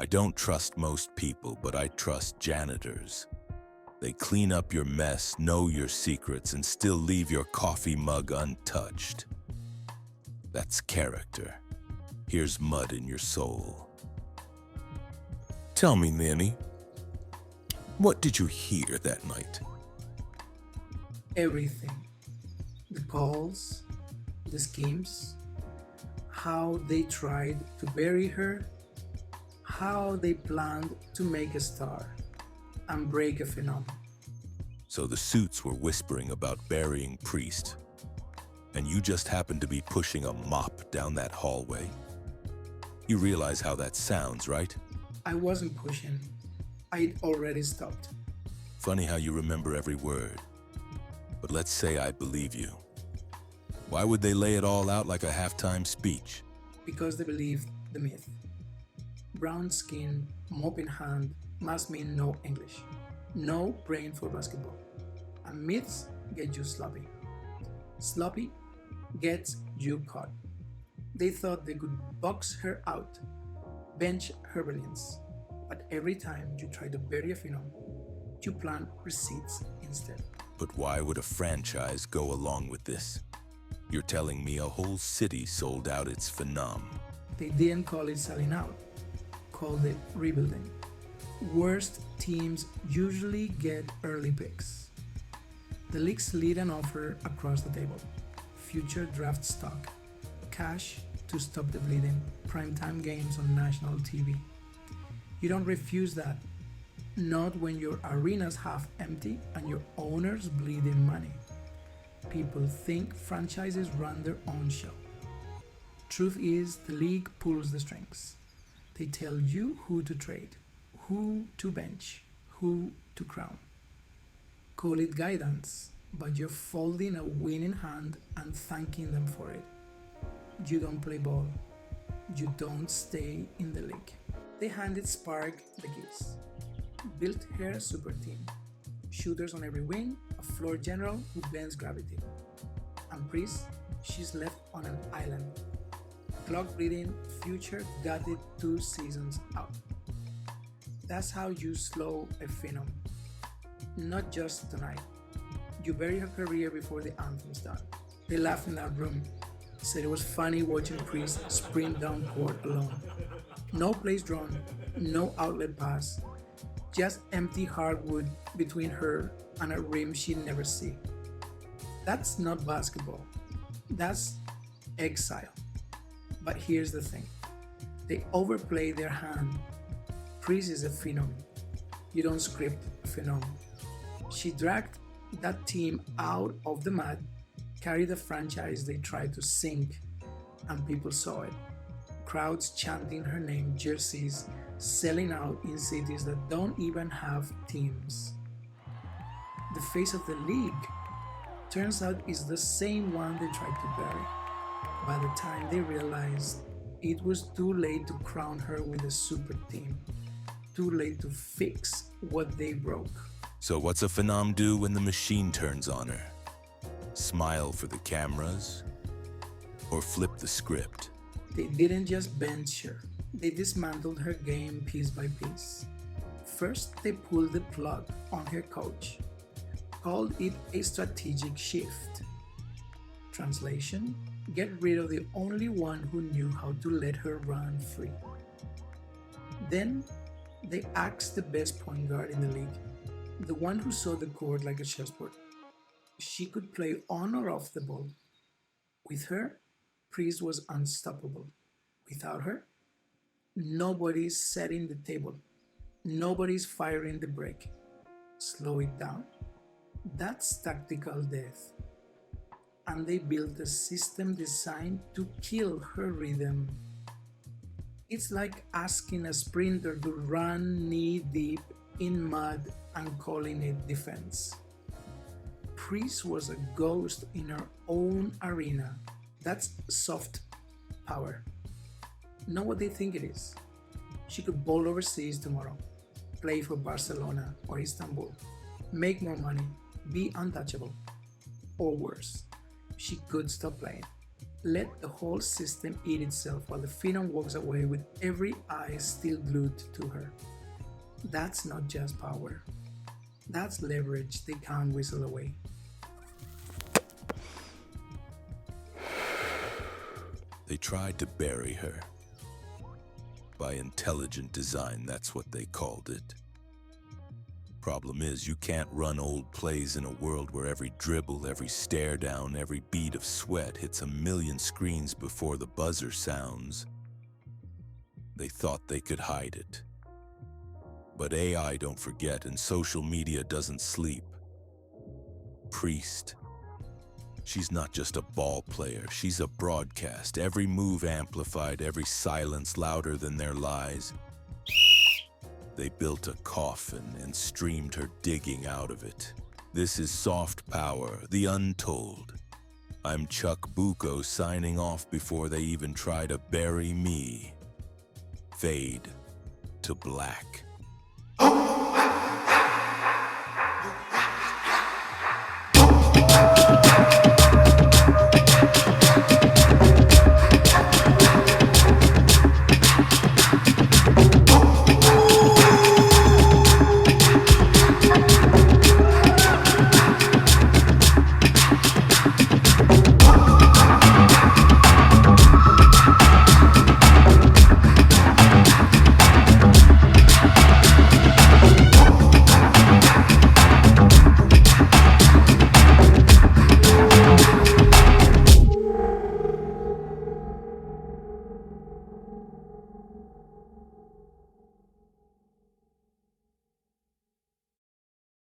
I don't trust most people, but I trust janitors. They clean up your mess, know your secrets, and still leave your coffee mug untouched. That's character. Here's mud in your soul. Tell me, Manny, what did you hear that night? Everything. The calls, the schemes, how they tried to bury her, how they planned to make a star and break a phenomenon. So the suits were whispering about burying Priest, and you just happened to be pushing a mop down that hallway? You realize how that sounds, right? I wasn't pushing, I'd already stopped. Funny how you remember every word. But let's say I believe you. Why would they lay it all out like a halftime speech? Because they believed the myth. Brown skin, mop in hand must mean no English, no brain for basketball. And myths get you sloppy. Sloppy gets you caught. They thought they could box her out, bench her brilliance. But every time you try to bury a phenom, you plant receipts instead. But why would a franchise go along with this? You're telling me a whole city sold out its phenom. They didn't call it selling out, called it rebuilding. Worst teams usually get early picks. The league slid an offer across the table. Future draft stock, cash to stop the bleeding, primetime games on national TV. You don't refuse that. Not when your arena's half empty and your owners bleeding money. People think franchises run their own show. Truth is, the league pulls the strings. They tell you who to trade, who to bench, who to crown. Call it guidance, but you're folding a winning hand and thanking them for it. You don't play ball. You don't stay in the league. They handed Spark the keys. Built her super team. Shooters on every wing, a floor general who bends gravity. And Priest, she's left on an island. Clock bleeding, Future got it 2 seasons out. That's how you slow a phenom. Not just tonight. You bury her career before the anthem's done. They laughed in that room. Said it was funny watching Priest sprint down court alone. No plays drawn, no outlet pass, just empty hardwood between her and a rim she'd never see. That's not basketball. That's exile. But here's the thing. They overplay their hand. Priest is a phenom. You don't script a phenom. She dragged that team out of the mud, carried a franchise they tried to sink, and people saw it. Crowds chanting her name, jerseys selling out in cities that don't even have teams. The face of the league turns out is the same one they tried to bury. By the time they realized it was too late to crown her with a super team, too late to fix what they broke. So what's a phenom do when the machine turns on her? Smile for the cameras? Or flip the script? They didn't just bench her, they dismantled her game piece by piece. First, they pulled the plug on her coach, called it a strategic shift. Translation: get rid of the only one who knew how to let her run free. Then, they axed the best point guard in the league, the one who saw the court like a chessboard. She could play on or off the ball. With her, Priest was unstoppable. Without her, nobody's setting the table. Nobody's firing the break. Slow it down. That's tactical death. And they built a system designed to kill her rhythm. It's like asking a sprinter to run knee-deep in mud and calling it defense. Priest was a ghost in her own arena. That's soft power. Know what they think it is. She could bowl overseas tomorrow, play for Barcelona or Istanbul, make more money, be untouchable. Or worse, she could stop playing. Let the whole system eat itself while the phenom walks away with every eye still glued to her. That's not just power. That's leverage they can't whistle away. They tried to bury her. By intelligent design, that's what they called it. Problem is, you can't run old plays in a world where every dribble, every stare down, every bead of sweat hits a million screens before the buzzer sounds. They thought they could hide it. But AI don't forget, and social media doesn't sleep. Priest. She's not just a ball player, she's a broadcast. Every move amplified, every silence louder than their lies. They built a coffin and streamed her digging out of it. This is soft power, the Untold. I'm Chuck Buko signing off before they even try to bury me. Fade to black.